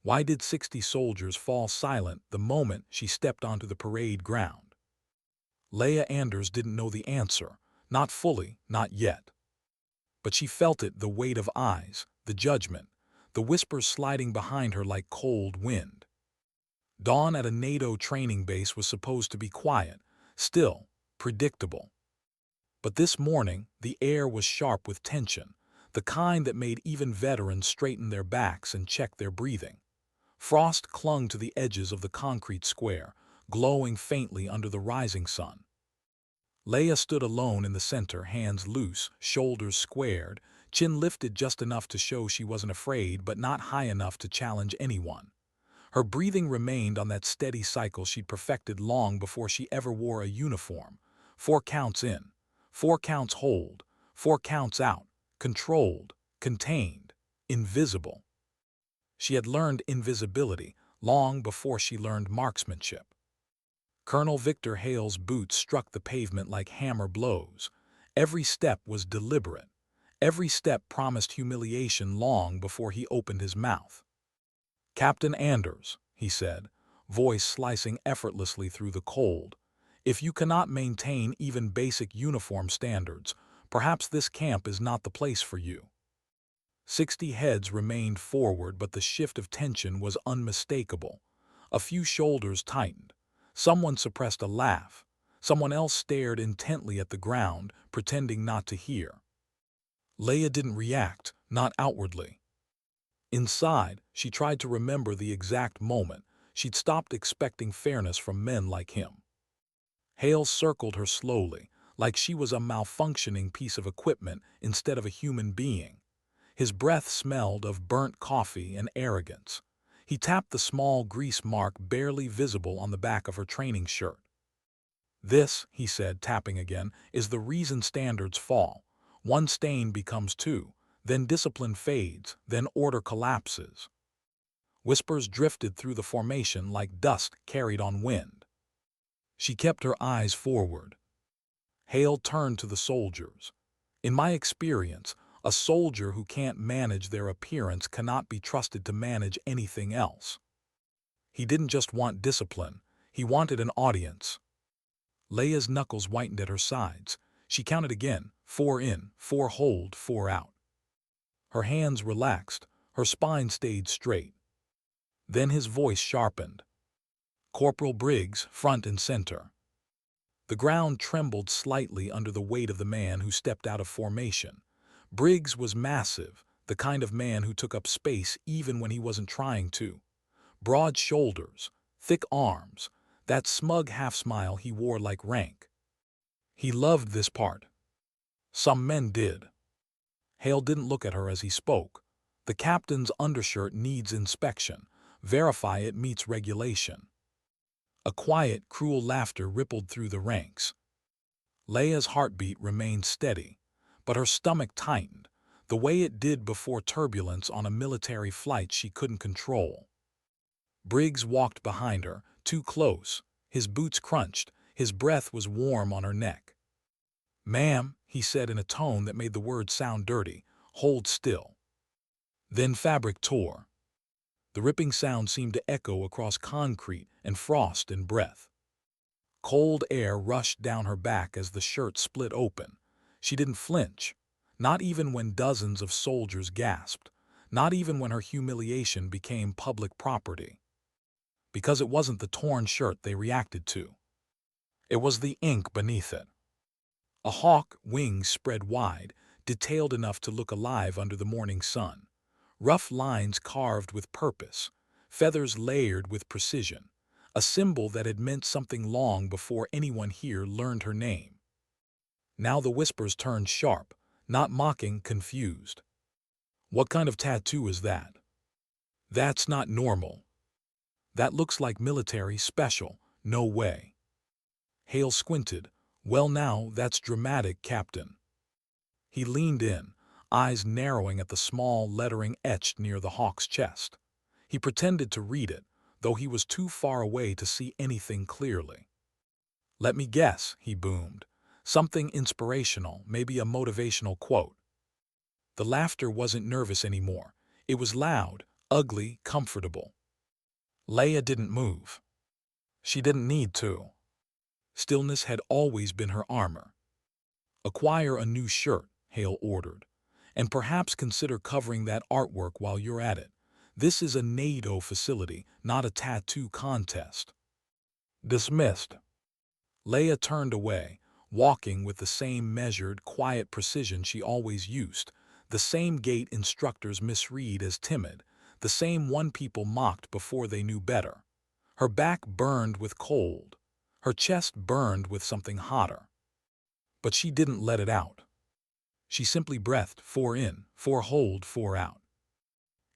Why did 60 soldiers fall silent the moment she stepped onto the parade ground? Leia Anders didn't know the answer, not fully, not yet. But she felt it, the weight of eyes, the judgment, the whispers sliding behind her like cold wind. Dawn at a NATO training base was supposed to be quiet, still, predictable. But this morning, the air was sharp with tension, the kind that made even veterans straighten their backs and check their breathing. Frost clung to the edges of the concrete square, glowing faintly under the rising sun. Leia stood alone in the center, hands loose, shoulders squared, chin lifted just enough to show she wasn't afraid but not high enough to challenge anyone. Her breathing remained on that steady cycle she'd perfected long before she ever wore a uniform. 4 counts in, 4 counts hold, 4 counts out, controlled, contained, invisible. She had learned invisibility long before she learned marksmanship. Colonel Victor Hale's boots struck the pavement like hammer blows. Every step was deliberate. Every step promised humiliation long before he opened his mouth. "Captain Anders," he said, voice slicing effortlessly through the cold, "if you cannot maintain even basic uniform standards, perhaps this camp is not the place for you." 60 heads remained forward, but the shift of tension was unmistakable. A few shoulders tightened. Someone suppressed a laugh. Someone else stared intently at the ground, pretending not to hear. Leia didn't react, not outwardly. Inside, she tried to remember the exact moment she'd stopped expecting fairness from men like him. Hale circled her slowly, like she was a malfunctioning piece of equipment instead of a human being. His breath smelled of burnt coffee and arrogance. He tapped the small grease mark barely visible on the back of her training shirt. "This," he said, tapping again, "is the reason standards fall. One stain becomes two, then discipline fades, then order collapses." Whispers drifted through the formation like dust carried on wind. She kept her eyes forward. Hale turned to the soldiers. "In my experience, a soldier who can't manage their appearance cannot be trusted to manage anything else." He didn't just want discipline, he wanted an audience. Leia's knuckles whitened at her sides. She counted again, 4 in, 4 hold, 4 out. Her hands relaxed, her spine stayed straight. Then his voice sharpened. "Corporal Briggs, front and center." The ground trembled slightly under the weight of the man who stepped out of formation. Briggs was massive, the kind of man who took up space even when he wasn't trying to. Broad shoulders, thick arms, that smug half-smile he wore like rank. He loved this part. Some men did. Hale didn't look at her as he spoke. "The captain's undershirt needs inspection. Verify it meets regulation." A quiet, cruel laughter rippled through the ranks. Leia's heartbeat remained steady, but her stomach tightened, the way it did before turbulence on a military flight she couldn't control. Briggs walked behind her, too close. His boots crunched, his breath was warm on her neck. "Ma'am," he said in a tone that made the words sound dirty, "hold still." Then fabric tore. The ripping sound seemed to echo across concrete and frost and breath. Cold air rushed down her back as the shirt split open. She didn't flinch, not even when dozens of soldiers gasped, not even when her humiliation became public property. Because it wasn't the torn shirt they reacted to. It was the ink beneath it. A hawk, wings spread wide, detailed enough to look alive under the morning sun. Rough lines carved with purpose, feathers layered with precision, a symbol that had meant something long before anyone here learned her name. Now the whispers turned sharp, not mocking, confused. "What kind of tattoo is that?" "That's not normal." "That looks like military special. No way." Hale squinted. "Well now, that's dramatic, Captain." He leaned in, eyes narrowing at the small lettering etched near the hawk's chest. He pretended to read it, though he was too far away to see anything clearly. "Let me guess," he boomed. "Something inspirational, maybe a motivational quote." The laughter wasn't nervous anymore. It was loud, ugly, comfortable. Leia didn't move. She didn't need to. Stillness had always been her armor. Acquire a new shirt, Hale ordered, and perhaps consider covering that artwork while you're at it. This is a NATO facility, not a tattoo contest. Dismissed. Leia turned away, walking with the same measured, quiet precision she always used, the same gait instructors misread as timid, the same one people mocked before they knew better. Her back burned with cold. Her chest burned with something hotter. But she didn't let it out. She simply breathed, 4 in, 4 hold, 4 out.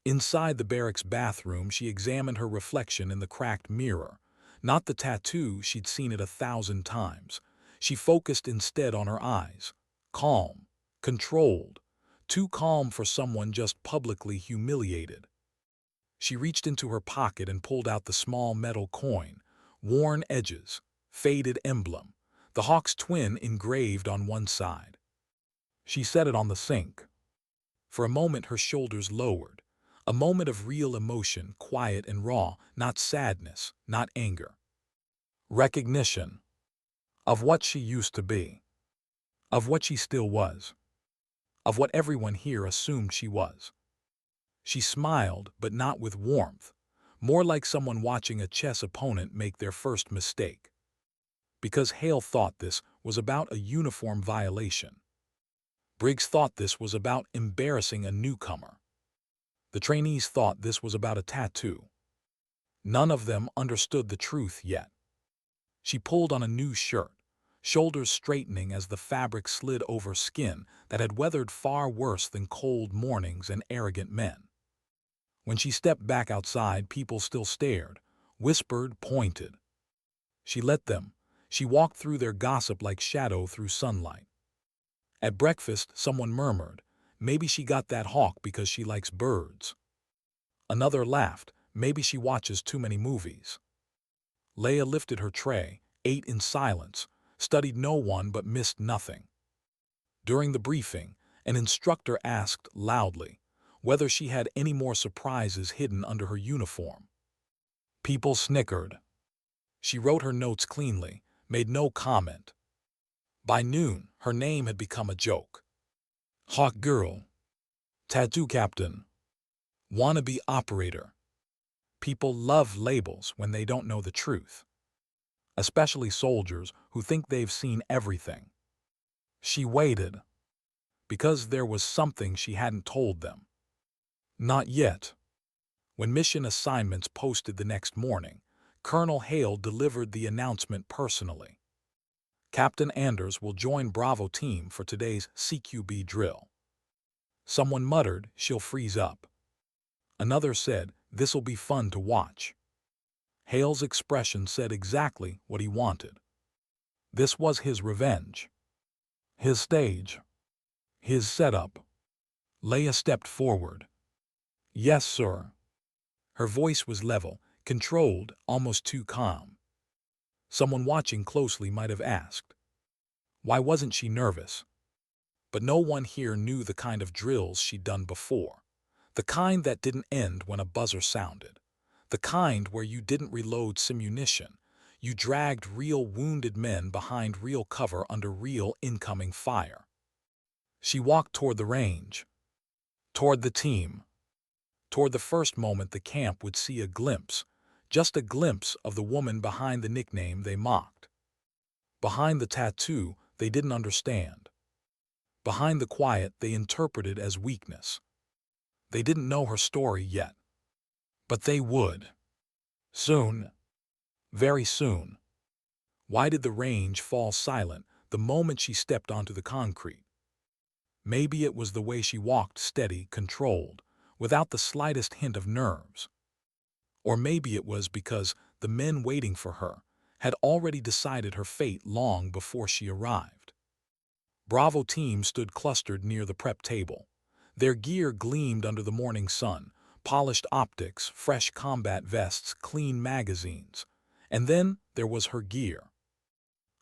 Inside the barracks bathroom, she examined her reflection in the cracked mirror. Not the tattoo, she'd seen it 1,000 times. She focused instead on her eyes. Calm. Controlled. Too calm for someone just publicly humiliated. She reached into her pocket and pulled out the small metal coin. Worn edges. Faded emblem. The Hawk's twin engraved on one side. She set it on the sink. For a moment her shoulders lowered. A moment of real emotion, quiet and raw, not sadness, not anger. Recognition. Of what she used to be. Of what she still was. Of what everyone here assumed she was. She smiled, but not with warmth. More like someone watching a chess opponent make their first mistake. Because Hale thought this was about a uniform violation. Briggs thought this was about embarrassing a newcomer. The trainees thought this was about a tattoo. None of them understood the truth yet. She pulled on a new shirt, shoulders straightening as the fabric slid over skin that had weathered far worse than cold mornings and arrogant men. When she stepped back outside, people still stared, whispered, pointed. She let them. She walked through their gossip like shadow through sunlight. At breakfast, someone murmured, maybe she got that hawk because she likes birds. Another laughed, maybe she watches too many movies. Leia lifted her tray, ate in silence, studied no one but missed nothing. During the briefing, an instructor asked loudly whether she had any more surprises hidden under her uniform. People snickered. She wrote her notes cleanly, made no comment. By noon, her name had become a joke. Hawk girl. Tattoo captain. Wannabe operator. People love labels when they don't know the truth. Especially soldiers who think they've seen everything. She waited. Because there was something she hadn't told them. Not yet. When mission assignments posted the next morning, Colonel Hale delivered the announcement personally. Captain Anders will join Bravo team for today's CQB drill. Someone muttered, she'll freeze up. Another said, this'll be fun to watch. Hale's expression said exactly what he wanted. This was his revenge. His stage. His setup. Leia stepped forward. Yes, sir. Her voice was level, controlled, almost too calm. Someone watching closely might have asked. Why wasn't she nervous? But no one here knew the kind of drills she'd done before. The kind that didn't end when a buzzer sounded. The kind where you didn't reload simunition. You dragged real wounded men behind real cover under real incoming fire. She walked toward the range. Toward the team. Toward the first moment the camp would see a glimpse. Just a glimpse of the woman behind the nickname they mocked. Behind the tattoo they didn't understand. Behind the quiet they interpreted as weakness. They didn't know her story yet. But they would. Soon. Very soon. Why did the range fall silent the moment she stepped onto the concrete? Maybe it was the way she walked, steady, controlled, without the slightest hint of nerves. Or maybe it was because the men waiting for her had already decided her fate long before she arrived. Bravo team stood clustered near the prep table. Their gear gleamed under the morning sun, polished optics, fresh combat vests, clean magazines. And then there was her gear.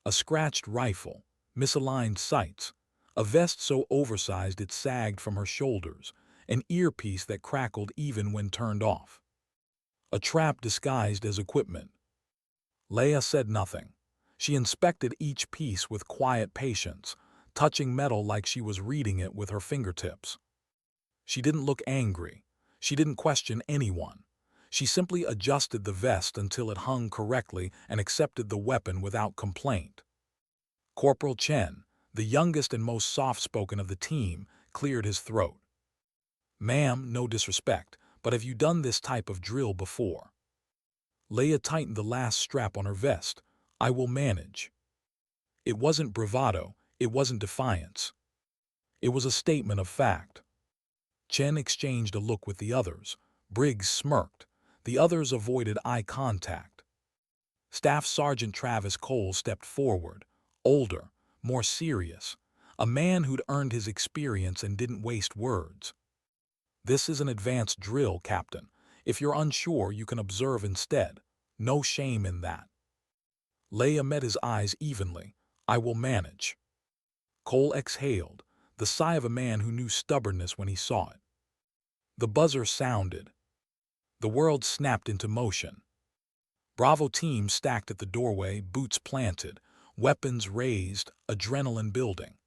A scratched rifle, misaligned sights, a vest so oversized it sagged from her shoulders, an earpiece that crackled even when turned off. A trap disguised as equipment. Leia said nothing. She inspected each piece with quiet patience, touching metal like she was reading it with her fingertips. She didn't look angry. She didn't question anyone. She simply adjusted the vest until it hung correctly and accepted the weapon without complaint. Corporal Chen, the youngest and most soft-spoken of the team, cleared his throat. "Ma'am, no disrespect, but have you done this type of drill before?" Leia tightened the last strap on her vest. "I will manage." It wasn't bravado, it wasn't defiance. It was a statement of fact. Chen exchanged a look with the others. Briggs smirked. The others avoided eye contact. Staff Sergeant Travis Cole stepped forward, older, more serious, a man who'd earned his experience and didn't waste words. "This is an advanced drill, Captain. If you're unsure, you can observe instead. No shame in that." Leia met his eyes evenly. "I will manage." Cole exhaled, the sigh of a man who knew stubbornness when he saw it. The buzzer sounded. The world snapped into motion. Bravo team stacked at the doorway, boots planted, weapons raised, adrenaline building.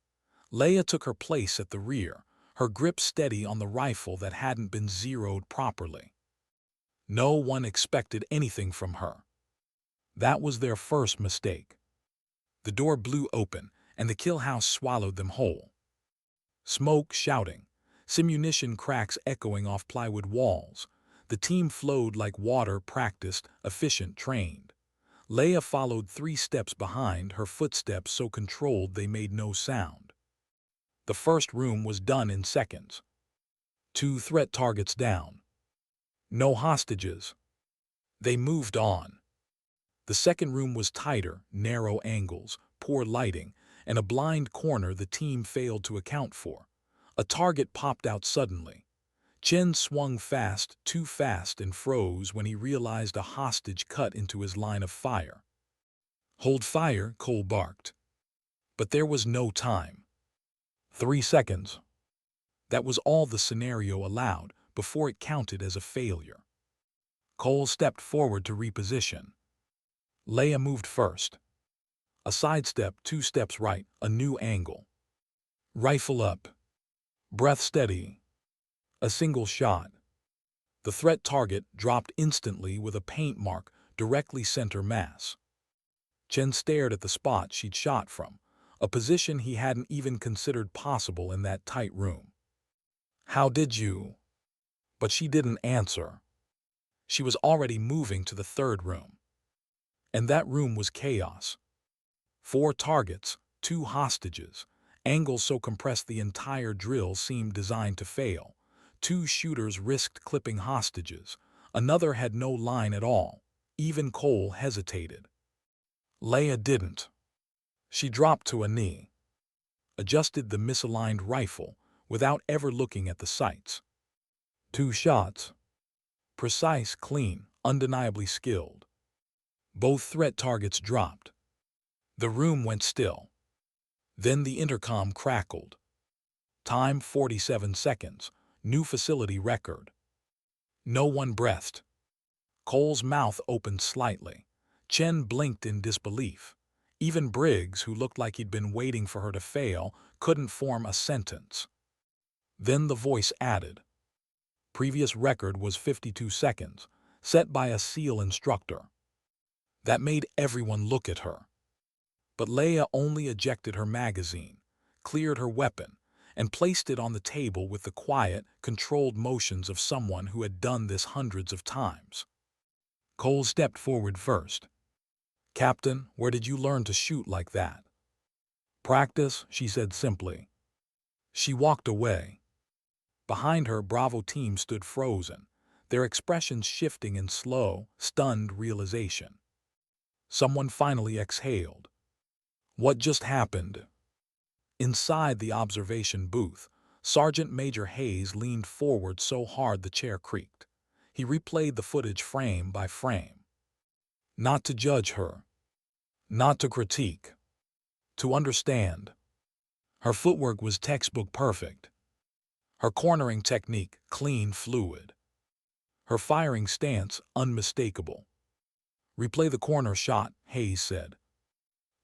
Leia took her place at the rear, her grip steady on the rifle that hadn't been zeroed properly. No one expected anything from her. That was their first mistake. The door blew open, and the kill house swallowed them whole. Smoke shouting, simunition cracks echoing off plywood walls. The team flowed like water, practiced, efficient, trained. Leia followed 3 steps behind, her footsteps so controlled they made no sound. The first room was done in seconds. 2 threat targets down. No hostages. They moved on. The second room was tighter, narrow angles, poor lighting, and a blind corner the team failed to account for. A target popped out suddenly. Chen swung fast, too fast, and froze when he realized a hostage cut into his line of fire. "Hold fire," Cole barked. But there was no time. 3 seconds. That was all the scenario allowed before it counted as a failure. Cole stepped forward to reposition. Leia moved first. A sidestep, 2 steps right, a new angle. Rifle up. Breath steady. A single shot. The threat target dropped instantly with a paint mark directly center mass. Chen stared at the spot she'd shot from, a position he hadn't even considered possible in that tight room. "How did you?" But she didn't answer. She was already moving to the third room. And that room was chaos. 4 targets, 2 hostages, angles so compressed the entire drill seemed designed to fail. 2 shooters risked clipping hostages. Another had no line at all. Even Cole hesitated. Leia didn't. She dropped to a knee, adjusted the misaligned rifle without ever looking at the sights. 2 shots. Precise, clean, undeniably skilled. Both threat targets dropped. The room went still. Then the intercom crackled. Time 47 seconds. New facility record. No one breathed. Cole's mouth opened slightly. Chen blinked in disbelief. Even Briggs, who looked like he'd been waiting for her to fail, couldn't form a sentence. Then the voice added. Previous record was 52 seconds, set by a SEAL instructor. That made everyone look at her. But Leia only ejected her magazine, cleared her weapon, and placed it on the table with the quiet, controlled motions of someone who had done this hundreds of times. Cole stepped forward first. "Captain, where did you learn to shoot like that?" "Practice," she said simply. She walked away. Behind her, Bravo team stood frozen, their expressions shifting in slow, stunned realization. Someone finally exhaled. "What just happened?" Inside the observation booth, Sergeant Major Hayes leaned forward so hard the chair creaked. He replayed the footage frame by frame. Not to judge her. Not to critique. To understand. Her footwork was textbook perfect. Her cornering technique, clean, fluid. Her firing stance, unmistakable. "Replay the corner shot," Hayes said.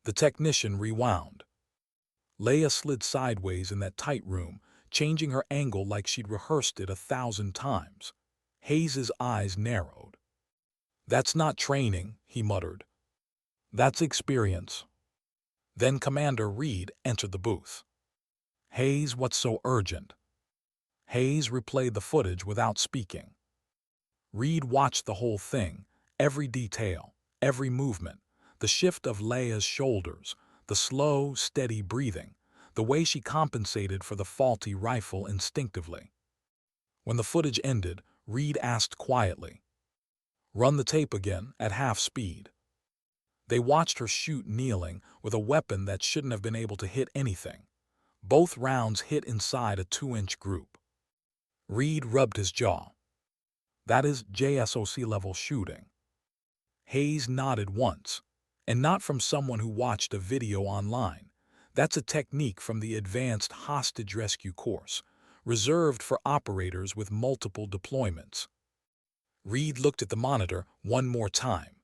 The technician rewound. Leia slid sideways in that tight room, changing her angle like she'd rehearsed it 1,000 times. Hayes's eyes narrowed. "That's not training," he muttered. "That's experience." Then Commander Reed entered the booth. "Hayes, what's so urgent?" Hayes replayed the footage without speaking. Reed watched the whole thing, every detail, every movement, the shift of Leia's shoulders, the slow, steady breathing, the way she compensated for the faulty rifle instinctively. When the footage ended, Reed asked quietly, "Run the tape again, at half speed." They watched her shoot kneeling, with a weapon that shouldn't have been able to hit anything. Both rounds hit inside a 2-inch group. Reed rubbed his jaw. "That is JSOC-level shooting." Hayes nodded once, and not from someone who watched a video online. That's a technique from the Advanced Hostage Rescue Course, reserved for operators with multiple deployments. Reed looked at the monitor one more time.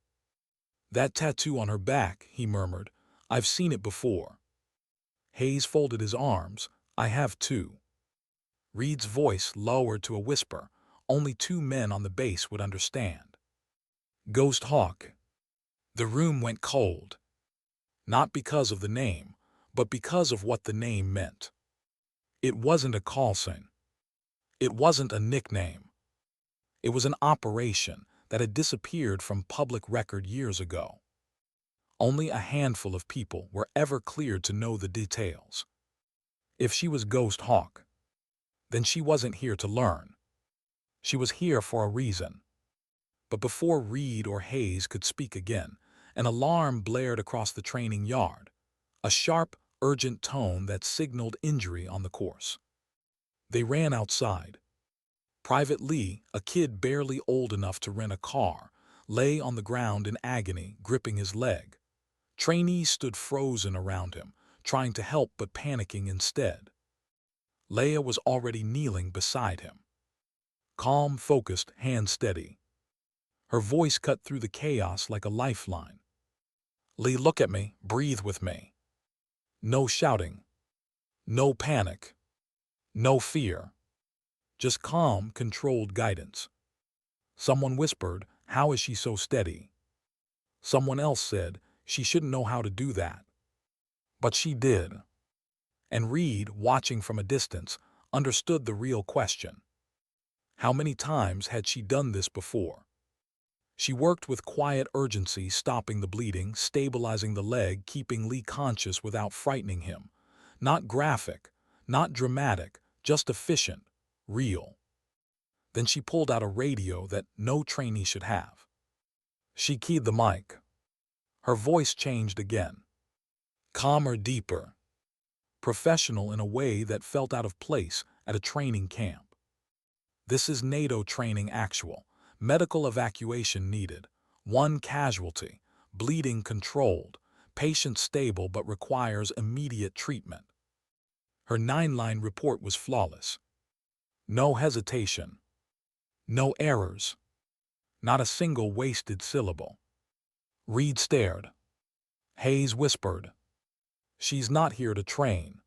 "That tattoo on her back," he murmured. "I've seen it before." Hayes folded his arms. "I have too." Reed's voice lowered to a whisper. Only 2 men on the base would understand. "Ghost Hawk." The room went cold. Not because of the name, but because of what the name meant. It wasn't a call sign. It wasn't a nickname. It was an operation that had disappeared from public record years ago. Only a handful of people were ever cleared to know the details. If she was Ghost Hawk, then she wasn't here to learn. She was here for a reason. But before Reed or Hayes could speak again, an alarm blared across the training yard, a sharp, urgent tone that signaled injury on the course. They ran outside. Private Lee, a kid barely old enough to rent a car, lay on the ground in agony, gripping his leg. Trainees stood frozen around him, trying to help but panicking instead. Leia was already kneeling beside him. Calm, focused, hands steady. Her voice cut through the chaos like a lifeline. "Lee, look at me. Breathe with me." No shouting. No panic. No fear. Just calm, controlled guidance. Someone whispered, "How is she so steady?" Someone else said, "She shouldn't know how to do that." But she did. And Reed, watching from a distance, understood the real question. How many times had she done this before? She worked with quiet urgency, stopping the bleeding, stabilizing the leg, keeping Lee conscious without frightening him. Not graphic, not dramatic, just efficient, real. Then she pulled out a radio that no trainee should have. She keyed the mic. Her voice changed again. Calmer, deeper. Professional in a way that felt out of place at a training camp. "This is NATO training actual. Medical evacuation needed. 1 casualty. Bleeding controlled. Patient stable but requires immediate treatment." Her 9-line report was flawless. No hesitation. No errors. Not a single wasted syllable. Reed stared. Hayes whispered, "She's not here to train."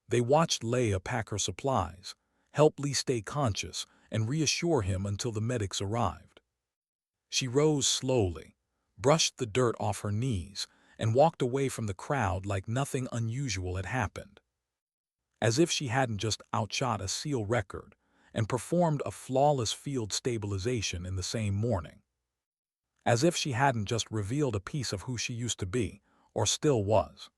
They watched Leia pack her supplies, help Lee stay conscious, and reassure him until the medics arrived. She rose slowly, brushed the dirt off her knees, and walked away from the crowd like nothing unusual had happened. As if she hadn't just outshot a SEAL record and performed a flawless field stabilization in the same morning. As if she hadn't just revealed a piece of who she used to be, or still was.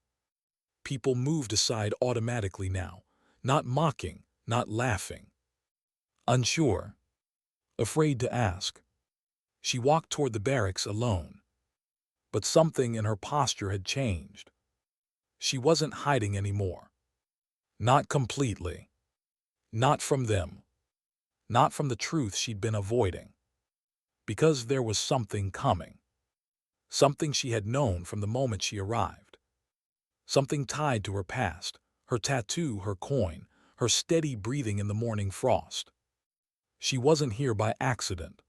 People moved aside automatically now, not mocking, not laughing. Unsure, afraid to ask. She walked toward the barracks alone. But something in her posture had changed. She wasn't hiding anymore. Not completely. Not from them. Not from the truth she'd been avoiding. Because there was something coming. Something she had known from the moment she arrived. Something tied to her past, her tattoo, her coin, her steady breathing in the morning frost. She wasn't here by accident.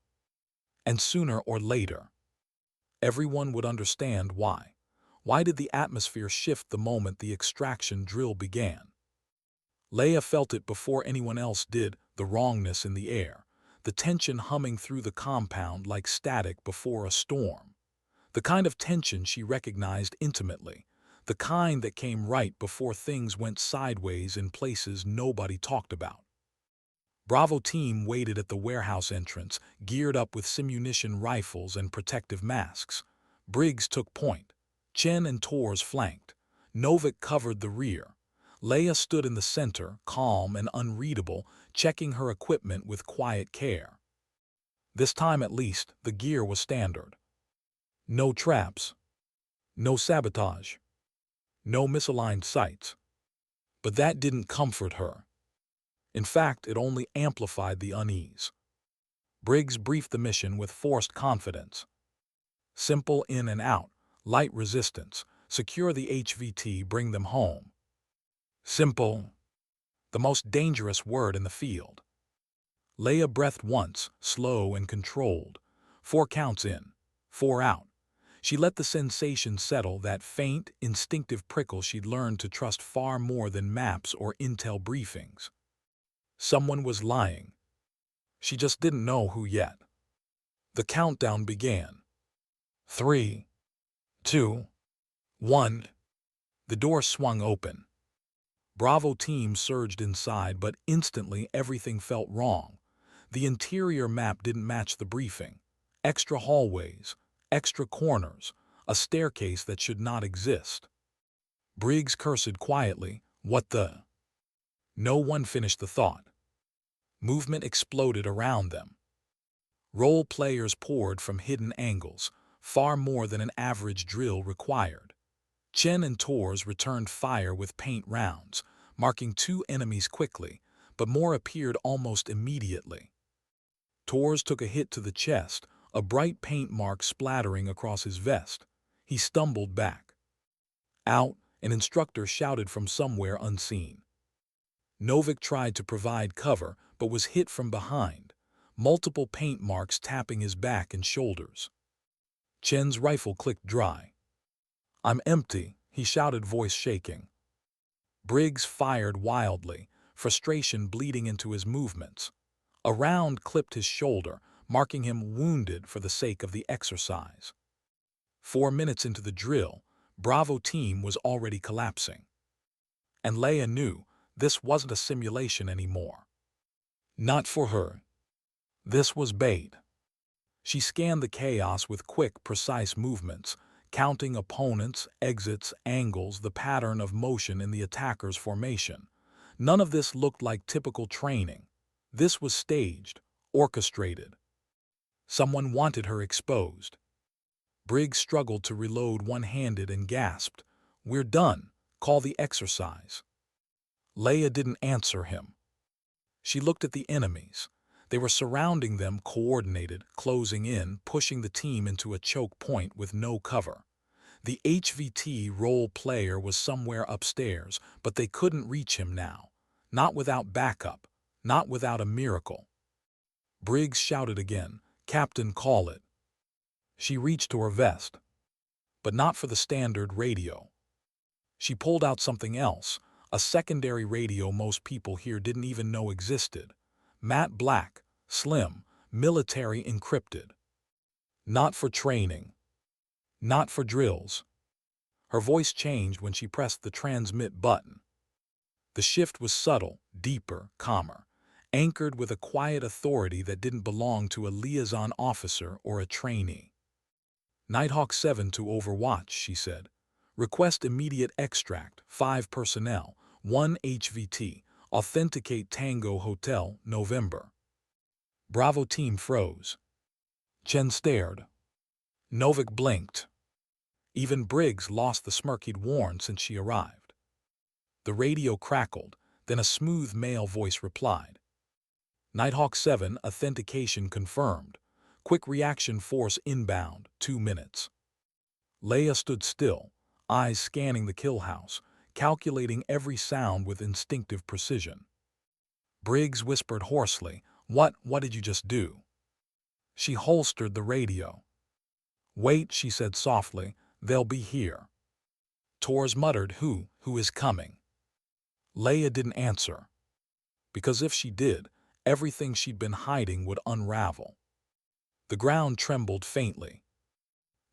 And sooner or later, everyone would understand why. Why did the atmosphere shift the moment the extraction drill began? Leia felt it before anyone else did, the wrongness in the air, the tension humming through the compound like static before a storm. The kind of tension she recognized intimately, the kind that came right before things went sideways in places nobody talked about. Bravo team waited at the warehouse entrance, geared up with simunition rifles and protective masks. Briggs took point. Chen and Torres flanked. Novik covered the rear. Leia stood in the center, calm and unreadable, checking her equipment with quiet care. This time at least, the gear was standard. No traps. No sabotage. No misaligned sights. But that didn't comfort her. In fact, it only amplified the unease. Briggs briefed the mission with forced confidence. Simple in and out, light resistance, secure the HVT, bring them home. Simple. The most dangerous word in the field. Leia breathed once, slow and controlled. 4 counts in, 4 out. She let the sensation settle, that faint, instinctive prickle she'd learned to trust far more than maps or intel briefings. Someone was lying. She just didn't know who yet. The countdown began. 3, 2, 1. The door swung open. Bravo team surged inside, but instantly everything felt wrong. The interior map didn't match the briefing. Extra hallways, extra corners, a staircase that should not exist. Briggs cursed quietly, "What the?" No one finished the thought. Movement exploded around them. Role players poured from hidden angles, far more than an average drill required. Chen and Torres returned fire with paint rounds, marking 2 enemies quickly, but more appeared almost immediately. Torres took a hit to the chest, a bright paint mark splattering across his vest. He stumbled back. Out, an instructor shouted from somewhere unseen. Novik tried to provide cover, but was hit from behind, multiple paint marks tapping his back and shoulders. Chen's rifle clicked dry. "I'm empty," he shouted, voice shaking. Briggs fired wildly, frustration bleeding into his movements. A round clipped his shoulder, marking him wounded for the sake of the exercise. 4 minutes into the drill, Bravo team was already collapsing. And Leia knew this wasn't a simulation anymore. Not for her. This was bait. She scanned the chaos with quick, precise movements, counting opponents, exits, angles, the pattern of motion in the attacker's formation. None of this looked like typical training. This was staged, orchestrated. Someone wanted her exposed. Briggs struggled to reload one-handed and gasped, "We're done. Call the exercise." Leia didn't answer him. She looked at the enemies. They were surrounding them, coordinated, closing in, pushing the team into a choke point with no cover. The HVT role player was somewhere upstairs, but they couldn't reach him now. Not without backup, not without a miracle. Briggs shouted again, "Captain, call it." She reached to her vest, but not for the standard radio. She pulled out something else, a secondary radio most people here didn't even know existed. Matte black, slim, military encrypted. Not for training. Not for drills. Her voice changed when she pressed the transmit button. The shift was subtle, deeper, calmer, anchored with a quiet authority that didn't belong to a liaison officer or a trainee. "Nighthawk 7 to Overwatch," she said. "Request immediate extract, 5 personnel, 1 HVT, authenticate Tango Hotel, November." Bravo team froze. Chen stared. Novik blinked. Even Briggs lost the smirk he'd worn since she arrived. The radio crackled, then a smooth male voice replied. "Nighthawk 7, authentication confirmed. Quick reaction force inbound, 2 minutes." Leia stood still, eyes scanning the kill house, calculating every sound with instinctive precision. Briggs whispered hoarsely, What did you just do? She holstered the radio. Wait, she said softly, they'll be here. Tors muttered, Who is coming? Leia didn't answer, because if she did, everything she'd been hiding would unravel. The ground trembled faintly.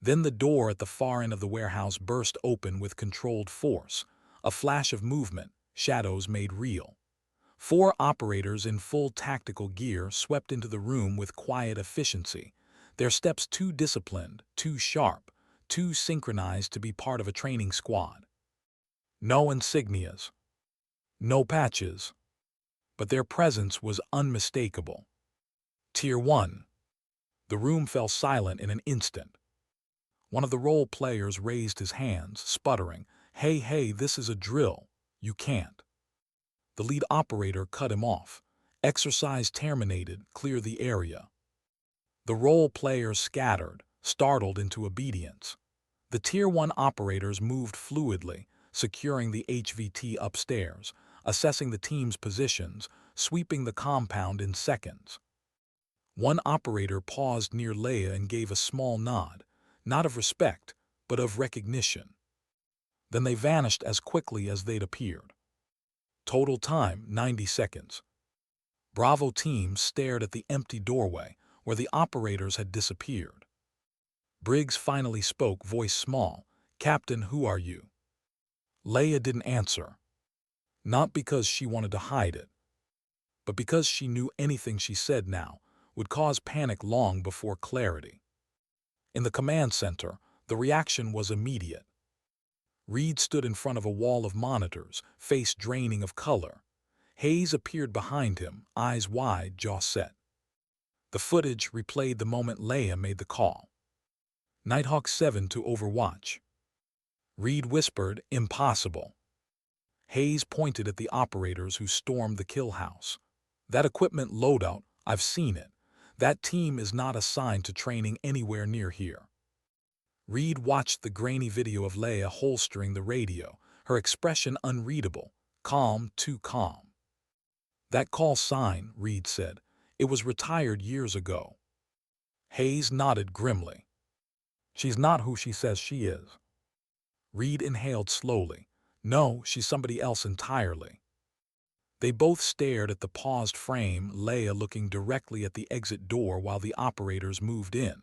Then the door at the far end of the warehouse burst open with controlled force, a flash of movement, shadows made real. 4 operators in full tactical gear swept into the room with quiet efficiency, their steps too disciplined, too sharp, too synchronized to be part of a training squad. No insignias, no patches, but their presence was unmistakable. Tier 1. The room fell silent in an instant. One of the role players raised his hands, sputtering, Hey, this is a drill. You can't. The lead operator cut him off. Exercise terminated, clear the area. The role players scattered, startled into obedience. The Tier 1 operators moved fluidly, securing the HVT upstairs, assessing the team's positions, sweeping the compound in seconds. One operator paused near Leia and gave a small nod, not of respect, but of recognition. Then they vanished as quickly as they'd appeared. Total time, 90 seconds. Bravo team stared at the empty doorway where the operators had disappeared. Briggs finally spoke, voice small, Captain, who are you? Leia didn't answer. Not because she wanted to hide it, but because she knew anything she said now would cause panic long before clarity. In the command center, the reaction was immediate. Reed stood in front of a wall of monitors, face draining of color. Hayes appeared behind him, eyes wide, jaw set. The footage replayed the moment Leia made the call. Nighthawk 7 to Overwatch. Reed whispered, Impossible. Hayes pointed at the operators who stormed the kill house. That equipment loadout, I've seen it. That team is not assigned to training anywhere near here. Reed watched the grainy video of Leia holstering the radio, her expression unreadable, calm, too calm. That call sign, Reed said, it was retired years ago. Hayes nodded grimly. She's not who she says she is. Reed inhaled slowly. No, she's somebody else entirely. They both stared at the paused frame, Leia looking directly at the exit door while the operators moved in.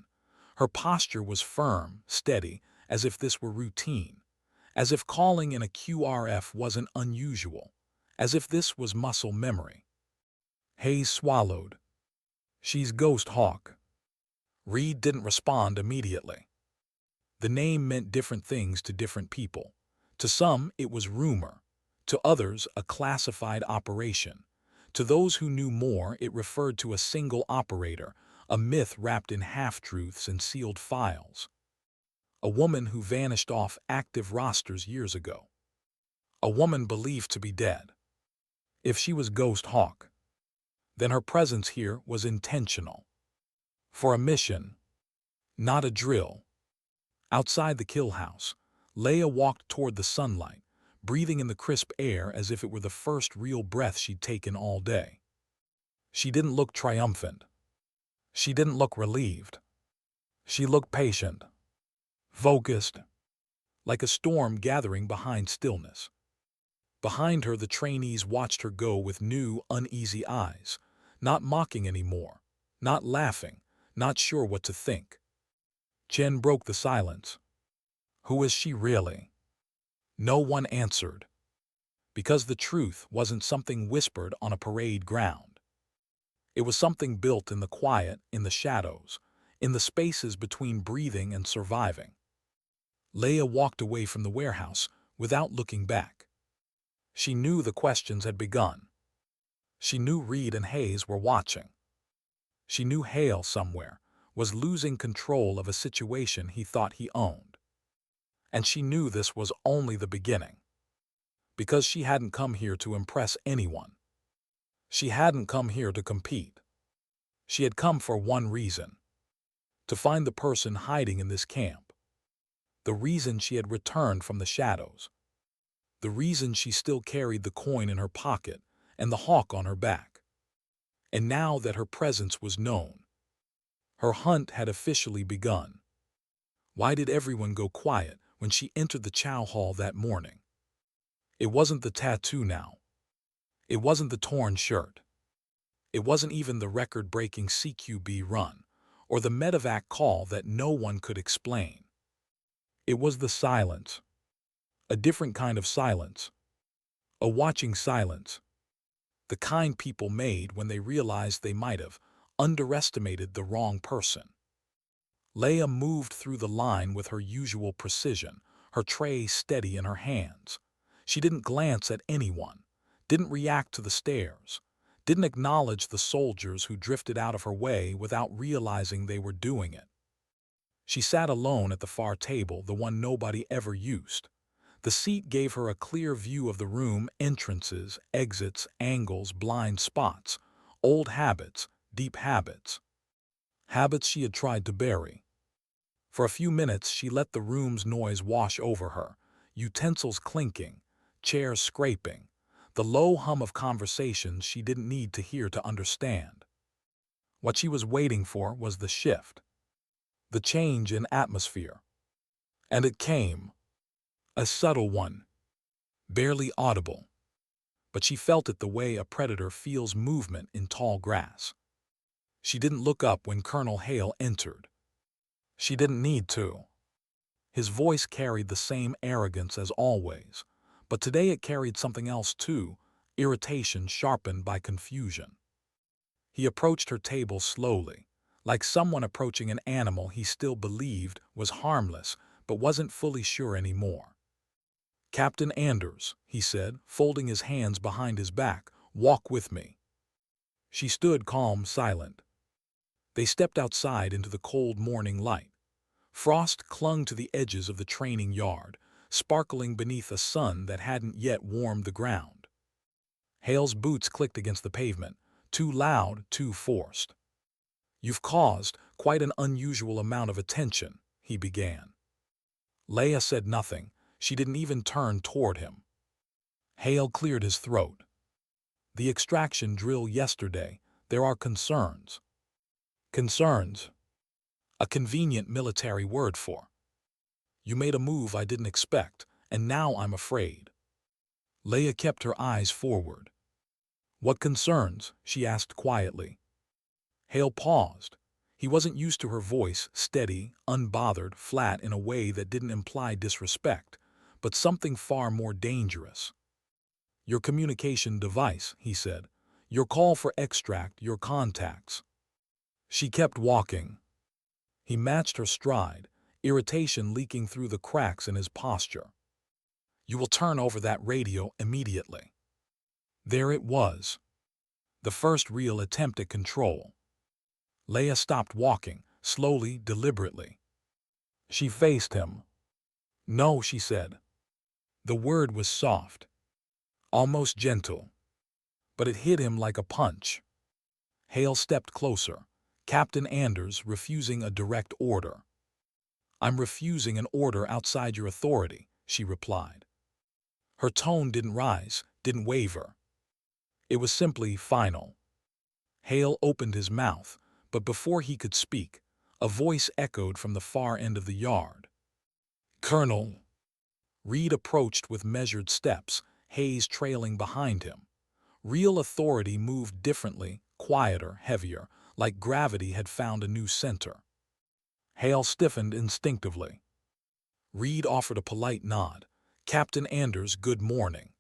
Her posture was firm, steady, as if this were routine, as if calling in a QRF wasn't unusual, as if this was muscle memory. Hayes swallowed. She's Ghost Hawk. Reed didn't respond immediately. The name meant different things to different people. To some, it was rumor. To others, a classified operation. To those who knew more, it referred to a single operator, a myth wrapped in half-truths and sealed files. A woman who vanished off active rosters years ago. A woman believed to be dead. If she was Ghost Hawk, then her presence here was intentional. For a mission, not a drill. Outside the kill house, Leia walked toward the sunlight, breathing in the crisp air as if it were the first real breath she'd taken all day. She didn't look triumphant. She didn't look relieved. She looked patient, focused, like a storm gathering behind stillness. Behind her, the trainees watched her go with new, uneasy eyes, not mocking anymore, not laughing, not sure what to think. Chen broke the silence. Who is she really? No one answered, because the truth wasn't something whispered on a parade ground. It was something built in the quiet, in the shadows, in the spaces between breathing and surviving. Leia walked away from the warehouse without looking back. She knew the questions had begun. She knew Reed and Hayes were watching. She knew Hale somewhere was losing control of a situation he thought he owned. And she knew this was only the beginning. Because she hadn't come here to impress anyone. She hadn't come here to compete. She had come for one reason: to find the person hiding in this camp. The reason she had returned from the shadows. The reason she still carried the coin in her pocket and the hawk on her back. And now that her presence was known, her hunt had officially begun. Why did everyone go quiet when she entered the chow hall that morning? It wasn't the tattoo now. It wasn't the torn shirt. It wasn't even the record-breaking CQB run or the medevac call that no one could explain. It was the silence. A different kind of silence. A watching silence. The kind people made when they realized they might have underestimated the wrong person. Leia moved through the line with her usual precision, her tray steady in her hands. She didn't glance at anyone, didn't react to the stares, didn't acknowledge the soldiers who drifted out of her way without realizing they were doing it. She sat alone at the far table, the one nobody ever used. The seat gave her a clear view of the room, entrances, exits, angles, blind spots, old habits, deep habits. Habits she had tried to bury. For a few minutes she let the room's noise wash over her, utensils clinking, chairs scraping, the low hum of conversations she didn't need to hear to understand. What she was waiting for was the shift, the change in atmosphere. And it came, a subtle one, barely audible, but she felt it the way a predator feels movement in tall grass. She didn't look up when Colonel Hale entered. She didn't need to. His voice carried the same arrogance as always, but today it carried something else too, irritation sharpened by confusion. He approached her table slowly, like someone approaching an animal he still believed was harmless but wasn't fully sure anymore. "Captain Anders," he said, folding his hands behind his back, "walk with me." She stood calm, silent. They stepped outside into the cold morning light. Frost clung to the edges of the training yard, sparkling beneath a sun that hadn't yet warmed the ground. Hale's boots clicked against the pavement, too loud, too forced. "You've caused quite an unusual amount of attention," he began. Leia said nothing. She didn't even turn toward him. Hale cleared his throat. "The extraction drill yesterday, there are concerns." "Concerns?" A convenient military word for. "You made a move I didn't expect, and now I'm afraid." Leia kept her eyes forward. "What concerns?" she asked quietly. Hale paused. He wasn't used to her voice, steady, unbothered, flat in a way that didn't imply disrespect, but something far more dangerous. "Your communication device," he said. "Your call for extract, your contacts." She kept walking. He matched her stride, irritation leaking through the cracks in his posture. "You will turn over that radio immediately." There it was. The first real attempt at control. Leia stopped walking, slowly, deliberately. She faced him. "No," she said. The word was soft, almost gentle, but it hit him like a punch. Hale stepped closer, Captain Anders refusing a direct order. "I'm refusing an order outside your authority," she replied. Her tone didn't rise, didn't waver. It was simply final. Hale opened his mouth, but before he could speak, a voice echoed from the far end of the yard. "Colonel." Reed approached with measured steps, Hayes trailing behind him. Real authority moved differently, quieter, heavier, like gravity had found a new center. Hale stiffened instinctively. Reed offered a polite nod. "Captain Anders, good morning."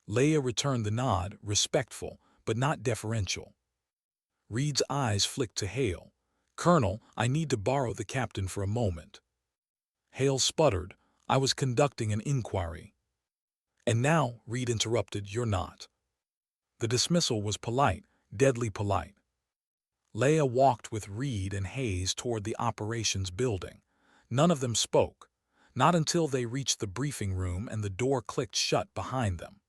Leia returned the nod, respectful, but not deferential. Reed's eyes flicked to Hale. "Colonel, I need to borrow the captain for a moment." Hale sputtered. "I was conducting an inquiry." "And now," Reed interrupted, "you're not." The dismissal was polite, deadly polite. Leia walked with Reed and Hayes toward the operations building. None of them spoke, not until they reached the briefing room and the door clicked shut behind them.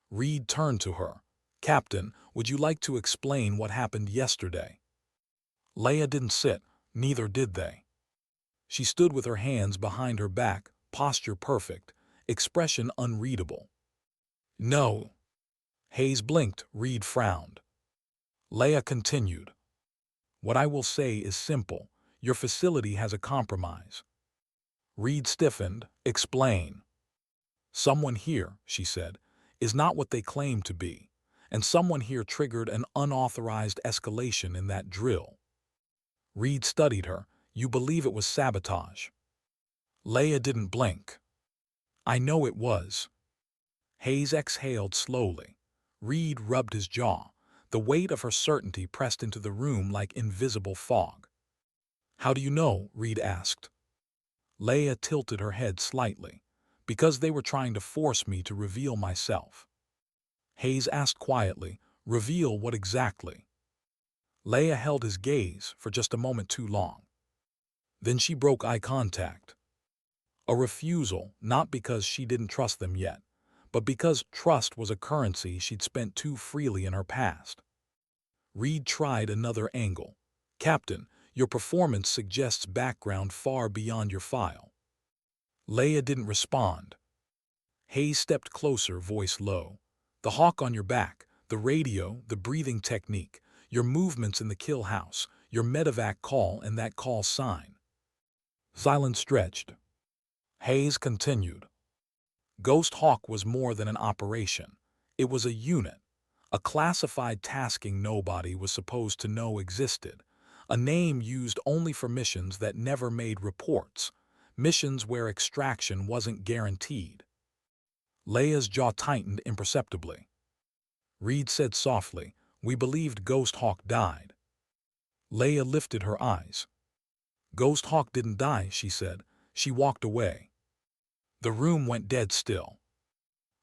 Reed turned to her. "Captain, would you like to explain what happened yesterday?" Leia didn't sit, neither did they. She stood with her hands behind her back, posture perfect, expression unreadable. "No." Hayes blinked, Reed frowned. Leia continued. What I will say is simple. Your facility has a compromise. Reed stiffened. Explain. Someone here, she said, is not what they claim to be, and someone here triggered an unauthorized escalation in that drill. Reed studied her. You believe it was sabotage? Leia didn't blink. I know it was. Hayes exhaled slowly. Reed rubbed his jaw. The weight of her certainty pressed into the room like invisible fog. How do you know? Reed asked. Leia tilted her head slightly. Because they were trying to force me to reveal myself. Hayes asked quietly, reveal what exactly? Leia held his gaze for just a moment too long. Then she broke eye contact. A refusal, not because she didn't trust them yet, but because trust was a currency she'd spent too freely in her past. Reed tried another angle. Captain, your performance suggests background far beyond your file. Leia didn't respond. Hayes stepped closer, voice low. The hawk on your back, the radio, the breathing technique, your movements in the kill house, your medevac call and that call sign. Silence stretched. Hayes continued. Ghost Hawk was more than an operation. It was a unit, a classified tasking nobody was supposed to know existed, a name used only for missions that never made reports, missions where extraction wasn't guaranteed. Leia's jaw tightened imperceptibly. Reed said softly, we believed Ghost Hawk died. Leia lifted her eyes. Ghost Hawk didn't die, she said. She walked away. The room went dead still.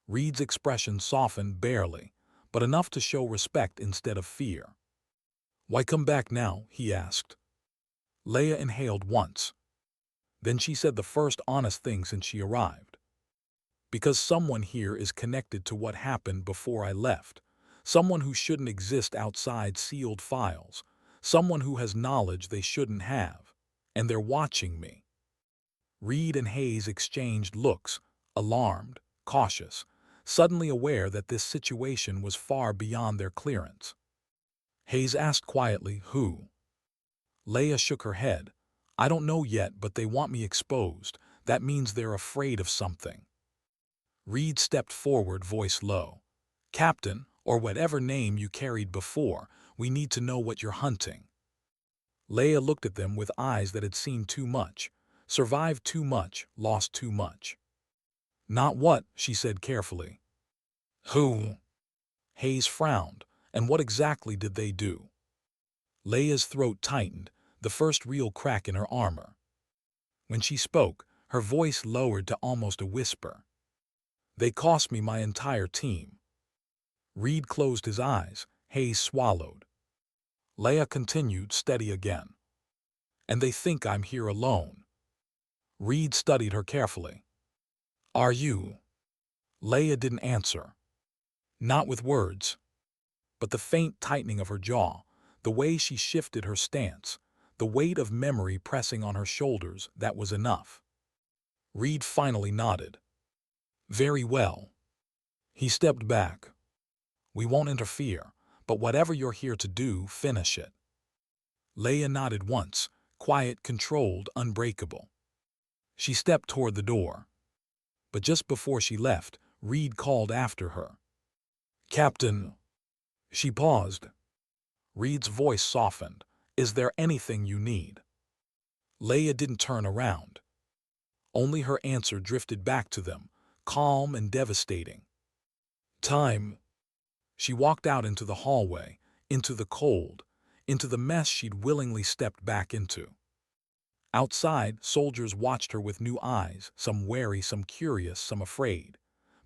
Reed's expression softened barely, but enough to show respect instead of fear. Why come back now? He asked. Leia inhaled once. Then she said the first honest thing since she arrived. Because someone here is connected to what happened before I left. Someone who shouldn't exist outside sealed files. Someone who has knowledge they shouldn't have. And they're watching me. Reed and Hayes exchanged looks, alarmed, cautious, suddenly aware that this situation was far beyond their clearance. Hayes asked quietly, who? Leia shook her head. I don't know yet, but they want me exposed. That means they're afraid of something. Reed stepped forward, voice low. Captain, or whatever name you carried before, we need to know what you're hunting. Leia looked at them with eyes that had seen too much. Survived too much, lost too much. Not what, she said carefully. Who? Hayes frowned. And what exactly did they do? Leia's throat tightened, the first real crack in her armor. When she spoke, her voice lowered to almost a whisper. They cost me my entire team. Reed closed his eyes. Hayes swallowed. Leia continued, steady again. And they think I'm here alone. Reed studied her carefully. Are you? Leia didn't answer. Not with words. But the faint tightening of her jaw, the way she shifted her stance, the weight of memory pressing on her shoulders, that was enough. Reed finally nodded. Very well. He stepped back. We won't interfere, but whatever you're here to do, finish it. Leia nodded once, quiet, controlled, unbreakable. She stepped toward the door. But just before she left, Reed called after her. Captain. She paused. Reed's voice softened. Is there anything you need? Leia didn't turn around. Only her answer drifted back to them, calm and devastating. Time. She walked out into the hallway, into the cold, into the mess she'd willingly stepped back into. Outside, soldiers watched her with new eyes, some wary, some curious, some afraid.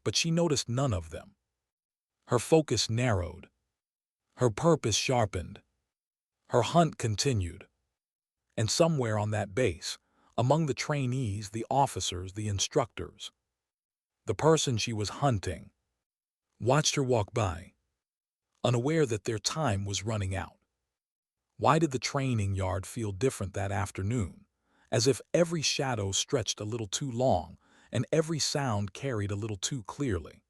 But she noticed none of them. Her focus narrowed. Her purpose sharpened. Her hunt continued. And somewhere on that base, among the trainees, the officers, the instructors, the person she was hunting watched her walk by, unaware that their time was running out. Why did the training yard feel different that afternoon? As if every shadow stretched a little too long and every sound carried a little too clearly.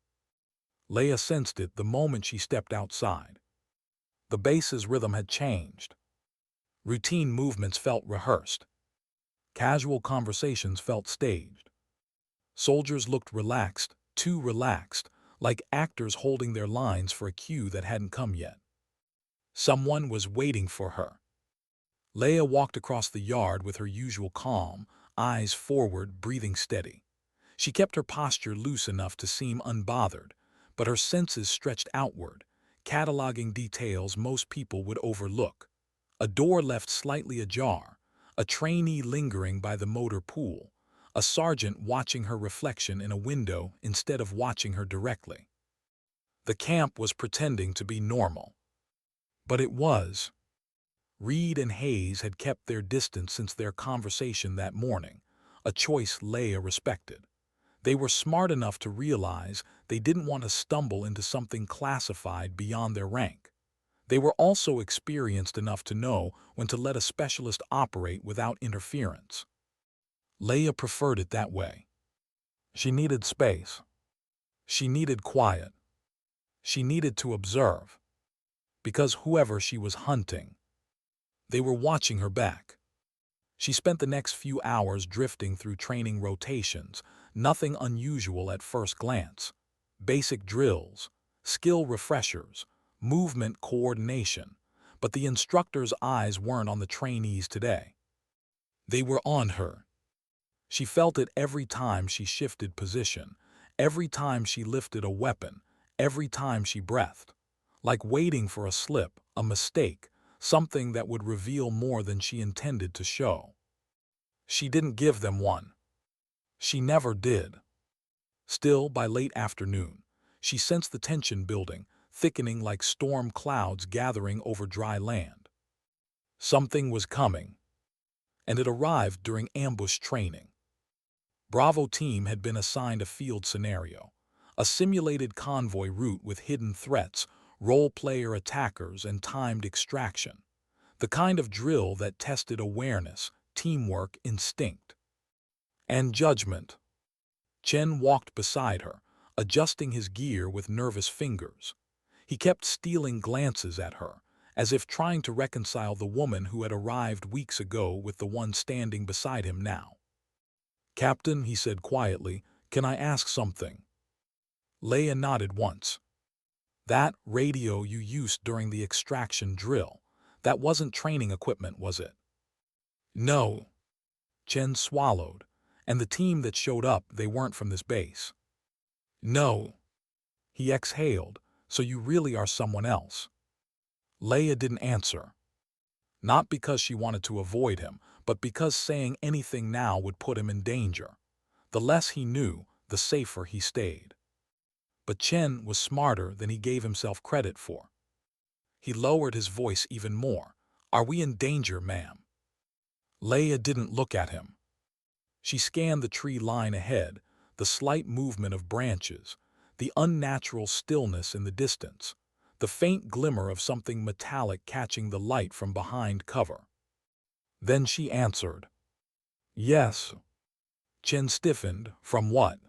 Leia sensed it the moment she stepped outside. The base's rhythm had changed. Routine movements felt rehearsed. Casual conversations felt staged. Soldiers looked relaxed, too relaxed, like actors holding their lines for a cue that hadn't come yet. Someone was waiting for her. Leia walked across the yard with her usual calm, eyes forward, breathing steady. She kept her posture loose enough to seem unbothered, but her senses stretched outward, cataloging details most people would overlook. A door left slightly ajar, a trainee lingering by the motor pool, a sergeant watching her reflection in a window instead of watching her directly. The camp was pretending to be normal. But it was. Reed and Hayes had kept their distance since their conversation that morning, a choice Leia respected. They were smart enough to realize they didn't want to stumble into something classified beyond their rank. They were also experienced enough to know when to let a specialist operate without interference. Leia preferred it that way. She needed space. She needed quiet. She needed to observe. Because whoever she was hunting, they were watching her back. She spent the next few hours drifting through training rotations, nothing unusual at first glance. Basic drills, skill refreshers, movement coordination. But the instructor's eyes weren't on the trainees today. They were on her. She felt it every time she shifted position, every time she lifted a weapon, every time she breathed. Like waiting for a slip, a mistake, something that would reveal more than she intended to show. She didn't give them one. She never did. Still, by late afternoon, she sensed the tension building, thickening like storm clouds gathering over dry land. Something was coming, and it arrived during ambush training. Bravo team had been assigned a field scenario, a simulated convoy route with hidden threats, role-player attackers, and timed extraction. The kind of drill that tested awareness, teamwork, instinct, and judgment. Chen walked beside her, adjusting his gear with nervous fingers. He kept stealing glances at her, as if trying to reconcile the woman who had arrived weeks ago with the one standing beside him now. "Captain," he said quietly, "can I ask something?" Leia nodded once. "That radio you used during the extraction drill, that wasn't training equipment, was it?" "No." Chen swallowed. "And the team that showed up, they weren't from this base." "No." He exhaled. "So you really are someone else." Leia didn't answer. Not because she wanted to avoid him, but because saying anything now would put him in danger. The less he knew, the safer he stayed. But Chen was smarter than he gave himself credit for. He lowered his voice even more. "Are we in danger, ma'am?" Leia didn't look at him. She scanned the tree line ahead, the slight movement of branches, the unnatural stillness in the distance, the faint glimmer of something metallic catching the light from behind cover. Then she answered, "Yes." Chen stiffened. "From what?"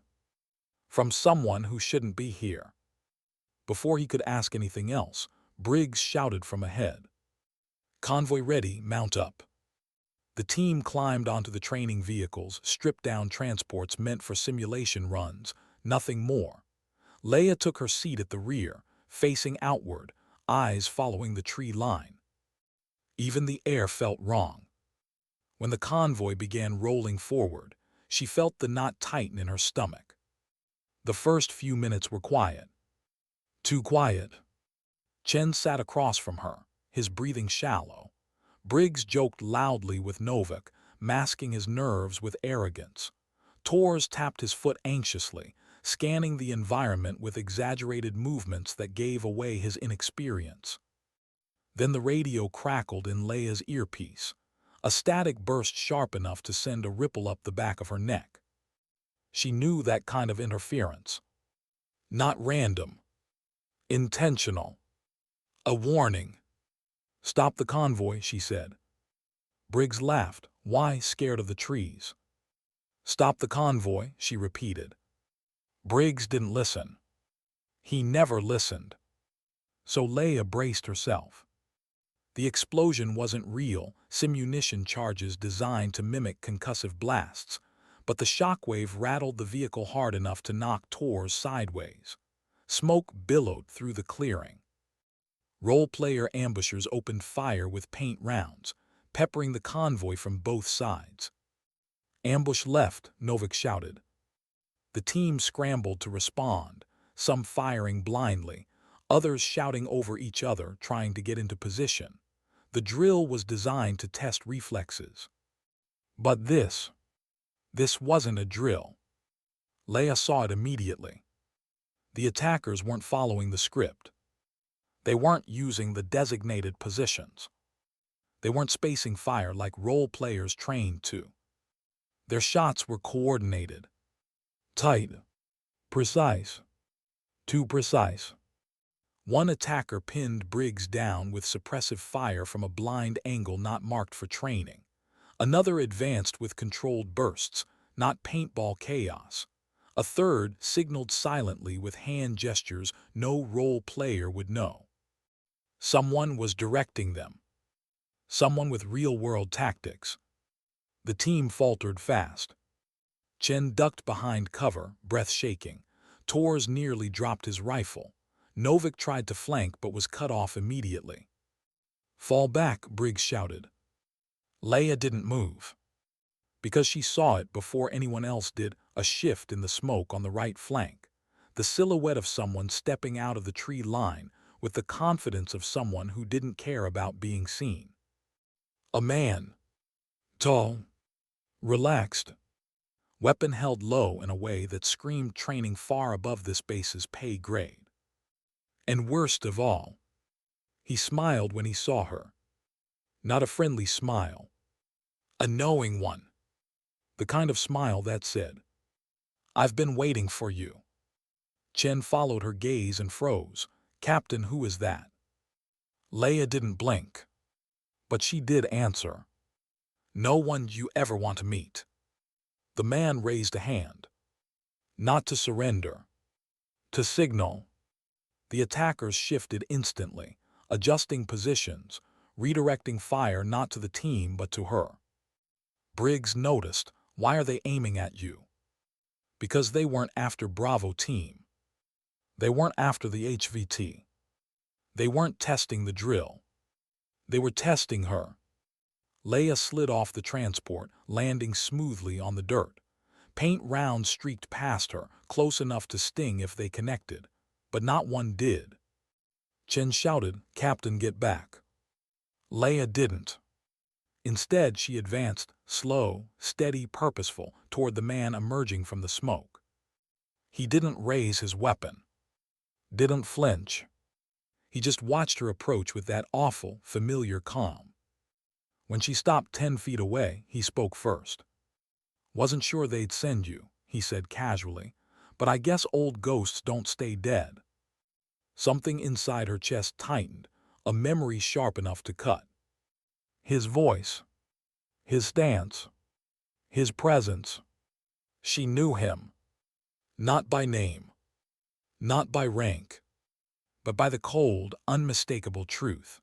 "From someone who shouldn't be here." Before he could ask anything else, Briggs shouted from ahead, "Convoy ready, mount up." The team climbed onto the training vehicles, stripped-down transports meant for simulation runs, nothing more. Leia took her seat at the rear, facing outward, eyes following the tree line. Even the air felt wrong. When the convoy began rolling forward, she felt the knot tighten in her stomach. The first few minutes were quiet. Too quiet. Chen sat across from her, his breathing shallow. Briggs joked loudly with Novak, masking his nerves with arrogance. Torres tapped his foot anxiously, scanning the environment with exaggerated movements that gave away his inexperience. Then the radio crackled in Leia's earpiece, a static burst sharp enough to send a ripple up the back of her neck. She knew that kind of interference. Not random. Intentional. A warning. "Stop the convoy," she said. Briggs laughed. "Why, scared of the trees?" "Stop the convoy," she repeated. Briggs didn't listen. He never listened. So Leia braced herself. The explosion wasn't real, simunition charges designed to mimic concussive blasts, but the shockwave rattled the vehicle hard enough to knock Torres sideways. Smoke billowed through the clearing. Role-player ambushers opened fire with paint rounds, peppering the convoy from both sides. "Ambush left," Novik shouted. The team scrambled to respond, some firing blindly, others shouting over each other, trying to get into position. The drill was designed to test reflexes. But this wasn't a drill. Leia saw it immediately. The attackers weren't following the script. They weren't using the designated positions. They weren't spacing fire like role players trained to. Their shots were coordinated. Tight. Precise. Too precise. One attacker pinned Briggs down with suppressive fire from a blind angle not marked for training. Another advanced with controlled bursts, not paintball chaos. A third signaled silently with hand gestures no role player would know. Someone was directing them. Someone with real-world tactics. The team faltered fast. Chen ducked behind cover, breath shaking. Torres nearly dropped his rifle. Novik tried to flank but was cut off immediately. "Fall back," Briggs shouted. Leia didn't move. Because she saw it before anyone else did, a shift in the smoke on the right flank. The silhouette of someone stepping out of the tree line with the confidence of someone who didn't care about being seen. A man. Tall. Relaxed. Weapon held low in a way that screamed training far above this base's pay grade. And worst of all, he smiled when he saw her. Not a friendly smile. A knowing one. The kind of smile that said, "I've been waiting for you." Chen followed her gaze and froze. "Captain, who is that?" Leia didn't blink. But she did answer. "No one you ever want to meet." The man raised a hand. Not to surrender. To signal. The attackers shifted instantly, adjusting positions, redirecting fire not to the team but to her. Briggs noticed. "Why are they aiming at you?" Because they weren't after Bravo team. They weren't after the HVT. They weren't testing the drill. They were testing her. Leia slid off the transport, landing smoothly on the dirt. Paint rounds streaked past her, close enough to sting if they connected, but not one did. Chen shouted, "Captain, get back." Leia didn't. Instead, she advanced, slow, steady, purposeful, toward the man emerging from the smoke. He didn't raise his weapon. Didn't flinch. He just watched her approach with that awful, familiar calm. When she stopped 10 feet away, he spoke first. "Wasn't sure they'd send you," he said casually, "but I guess old ghosts don't stay dead." Something inside her chest tightened, a memory sharp enough to cut. His voice. His stance. His presence. She knew him. Not by name. Not by rank. But by the cold, unmistakable truth.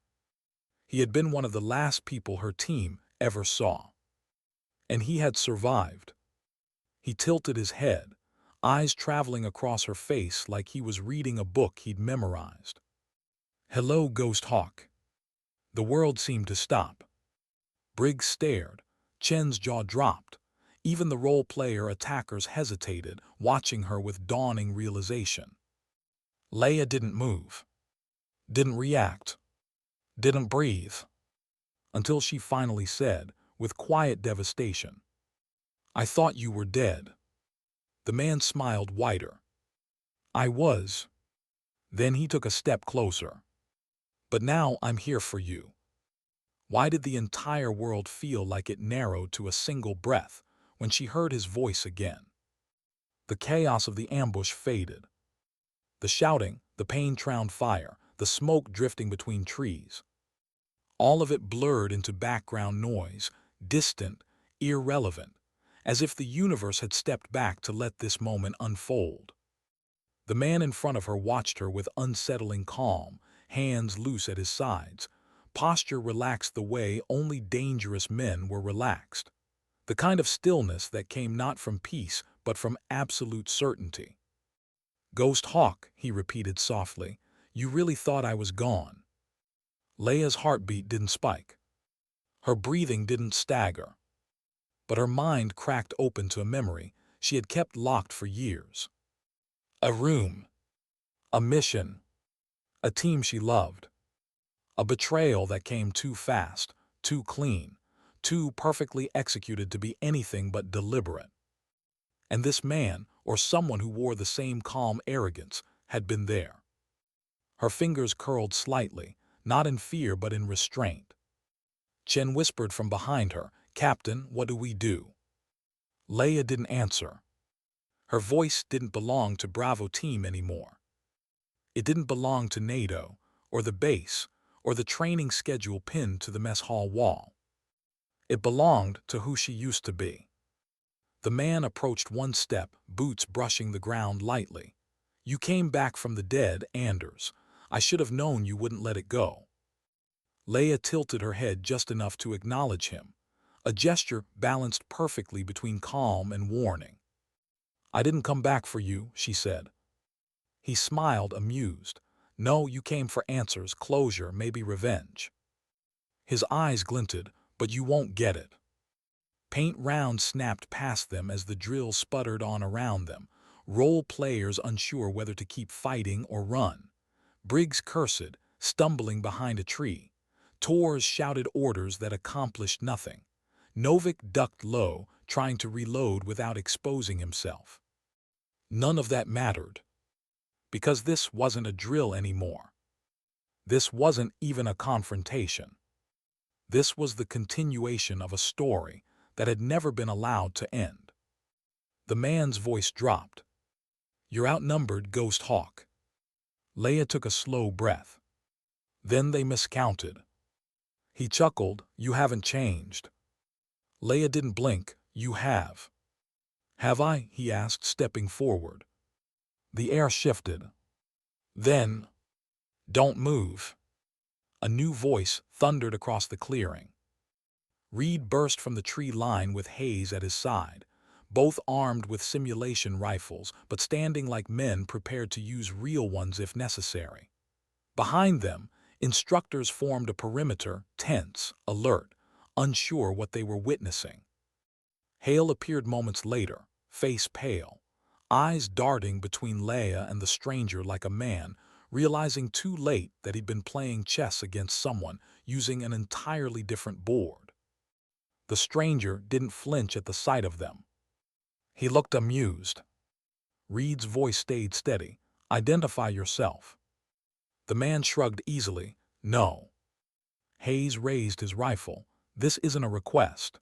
He had been one of the last people her team ever saw. And he had survived. He tilted his head, eyes traveling across her face like he was reading a book he'd memorized. "Hello, Ghost Hawk." The world seemed to stop. Briggs stared. Chen's jaw dropped. Even the role-player attackers hesitated, watching her with dawning realization. Leia didn't move. Didn't react. Didn't breathe. Until she finally said, with quiet devastation, "I thought you were dead." The man smiled wider. "I was." Then he took a step closer. "But now I'm here for you." Why did the entire world feel like it narrowed to a single breath when she heard his voice again? The chaos of the ambush faded. The shouting, the pain-drowned fire, the smoke drifting between trees. All of it blurred into background noise, distant, irrelevant, as if the universe had stepped back to let this moment unfold. The man in front of her watched her with unsettling calm, hands loose at his sides, posture relaxed the way only dangerous men were relaxed. The kind of stillness that came not from peace, but from absolute certainty. "Ghost Hawk," he repeated softly, "you really thought I was gone." Leia's heartbeat didn't spike. Her breathing didn't stagger. But her mind cracked open to a memory she had kept locked for years. A room. A mission. A team she loved. A betrayal that came too fast, too clean, too perfectly executed to be anything but deliberate. And this man, or someone who wore the same calm arrogance, had been there. Her fingers curled slightly, not in fear but in restraint. Chen whispered from behind her, "Captain, what do we do?" Leia didn't answer. Her voice didn't belong to Bravo Team anymore. It didn't belong to NATO, or the base, or the training schedule pinned to the mess hall wall. It belonged to who she used to be. The man approached one step, boots brushing the ground lightly. "You came back from the dead, Anders. I should have known you wouldn't let it go." Leia tilted her head just enough to acknowledge him, a gesture balanced perfectly between calm and warning. "I didn't come back for you," she said. He smiled, amused. "No, you came for answers, closure, maybe revenge." His eyes glinted, "But you won't get it." Paint rounds snapped past them as the drill sputtered on around them, role players unsure whether to keep fighting or run. Briggs cursed, stumbling behind a tree. Tors shouted orders that accomplished nothing. Novik ducked low, trying to reload without exposing himself. None of that mattered. Because this wasn't a drill anymore. This wasn't even a confrontation. This was the continuation of a story that had never been allowed to end. The man's voice dropped. "You're outnumbered, Ghost Hawk." Leia took a slow breath. Then they miscounted. He chuckled, "You haven't changed." Leia didn't blink. "You have." "Have I?" he asked, stepping forward. The air shifted. Then, "Don't move." A new voice thundered across the clearing. Reed burst from the tree line with Hayes at his side, both armed with simulation rifles, but standing like men prepared to use real ones if necessary. Behind them, instructors formed a perimeter, tense, alert, unsure what they were witnessing. Hale appeared moments later, face pale, eyes darting between Leia and the stranger like a man, realizing too late that he'd been playing chess against someone using an entirely different board. The stranger didn't flinch at the sight of them. He looked amused. Reed's voice stayed steady. "Identify yourself." The man shrugged easily. "No." Hayes raised his rifle. "This isn't a request."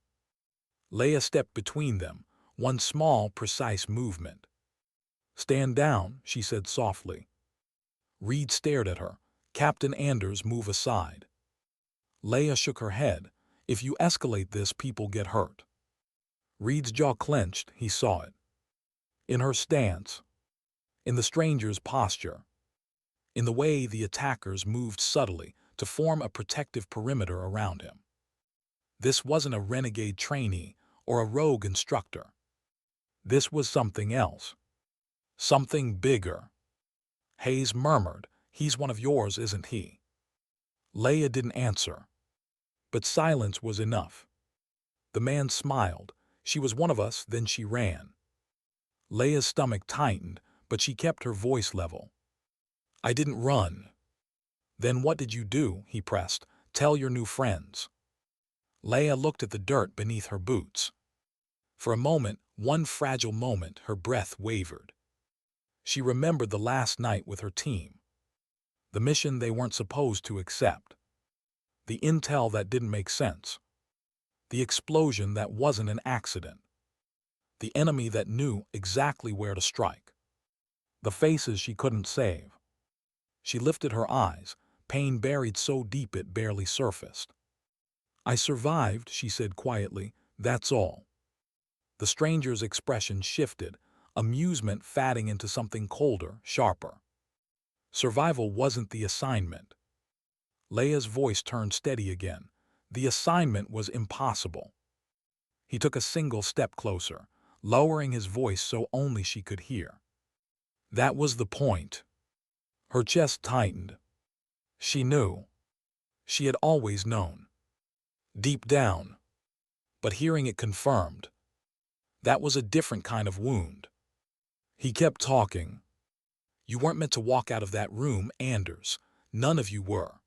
Leia stepped between them, one small, precise movement. "Stand down," she said softly. Reed stared at her. "Captain Anders, move aside." Leia shook her head. "If you escalate this, people get hurt." Reed's jaw clenched. He saw it. In her stance. In the stranger's posture. In the way the attackers moved subtly to form a protective perimeter around him. This wasn't a renegade trainee or a rogue instructor. This was something else. Something bigger. Hayes murmured, "He's one of yours, isn't he?" Leia didn't answer. But silence was enough. The man smiled. "She was one of us, then she ran." Leia's stomach tightened, but she kept her voice level. "I didn't run." "Then what did you do?" he pressed. "Tell your new friends." Leia looked at the dirt beneath her boots. For a moment, one fragile moment, her breath wavered. She remembered the last night with her team. The mission they weren't supposed to accept. The intel that didn't make sense. The explosion that wasn't an accident. The enemy that knew exactly where to strike. The faces she couldn't save. She lifted her eyes, pain buried so deep it barely surfaced. "I survived," she said quietly. "That's all." The stranger's expression shifted, amusement fatting into something colder, sharper. Survival wasn't the assignment. Leia's voice turned steady again. The assignment was impossible. He took a single step closer, lowering his voice so only she could hear. That was the point. Her chest tightened. She knew. She had always known. Deep down. But hearing it confirmed. That was a different kind of wound. He kept talking. You weren't meant to walk out of that room, Anders. None of you were.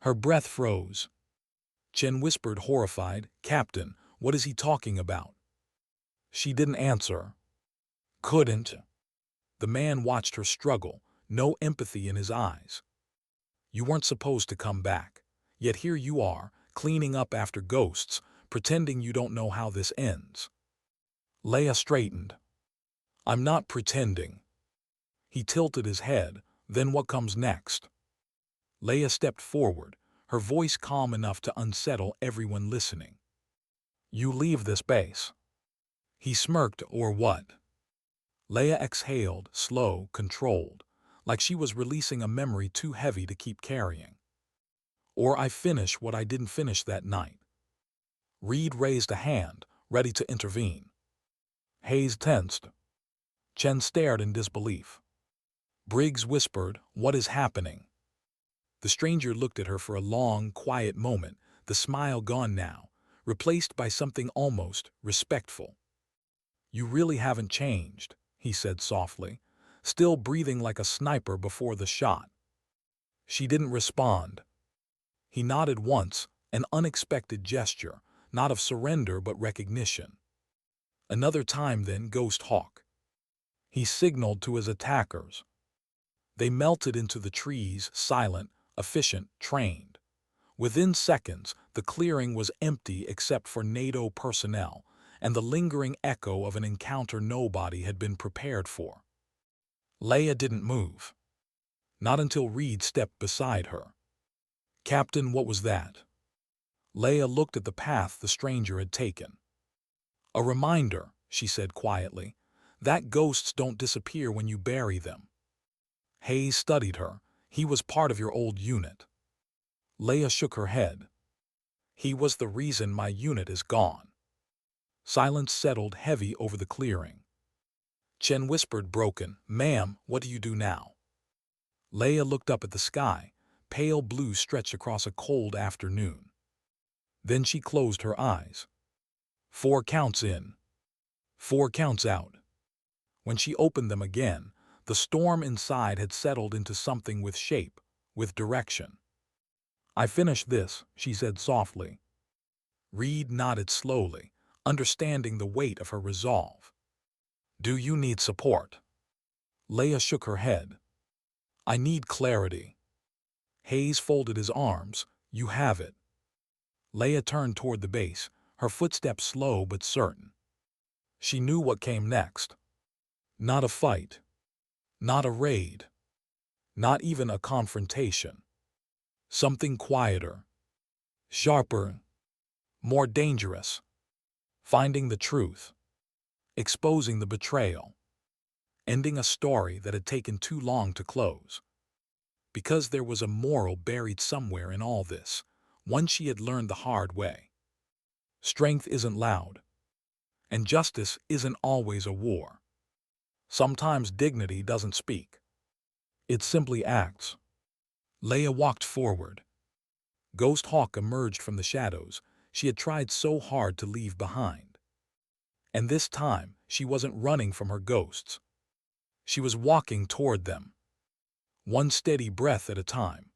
Her breath froze. Chen whispered, horrified, Captain, what is he talking about? She didn't answer. Couldn't. The man watched her struggle, no empathy in his eyes. You weren't supposed to come back. Yet here you are, cleaning up after ghosts, pretending you don't know how this ends. Leia straightened. I'm not pretending. He tilted his head. Then what comes next? Leia stepped forward, her voice calm enough to unsettle everyone listening. You leave this base. He smirked, or what? Leia exhaled, slow, controlled, like she was releasing a memory too heavy to keep carrying. Or I finish what I didn't finish that night. Reed raised a hand, ready to intervene. Hayes tensed. Chen stared in disbelief. Briggs whispered, what is happening? The stranger looked at her for a long, quiet moment, the smile gone now, replaced by something almost respectful. You really haven't changed, he said softly, still breathing like a sniper before the shot. She didn't respond. He nodded once, an unexpected gesture, not of surrender but recognition. Another time then, Ghost Hawk. He signaled to his attackers. They melted into the trees, silent, efficient, trained. Within seconds, the clearing was empty except for NATO personnel and the lingering echo of an encounter nobody had been prepared for. Leia didn't move. Not until Reed stepped beside her. Captain, what was that? Leia looked at the path the stranger had taken. A reminder, she said quietly, that ghosts don't disappear when you bury them. Hayes studied her. He was part of your old unit. Leia shook her head. He was the reason my unit is gone. Silence settled heavy over the clearing. Chen whispered, broken, Ma'am, what do you do now? Leia looked up at the sky, pale blue stretched across a cold afternoon. Then she closed her eyes. 4 counts in. 4 counts out. When she opened them again, the storm inside had settled into something with shape, with direction. I finished this, she said softly. Reed nodded slowly, understanding the weight of her resolve. Do you need support? Leia shook her head. I need clarity. Hayes folded his arms. You have it. Leia turned toward the base, her footsteps slow but certain. She knew what came next. Not a fight. Not a raid. Not even a confrontation. Something quieter. Sharper. More dangerous. Finding the truth. Exposing the betrayal. Ending a story that had taken too long to close. Because there was a moral buried somewhere in all this, one she had learned the hard way. Strength isn't loud. And justice isn't always a war. Sometimes dignity doesn't speak. It simply acts. Leia walked forward. Ghost Hawk emerged from the shadows she had tried so hard to leave behind. And this time, she wasn't running from her ghosts. She was walking toward them. One steady breath at a time.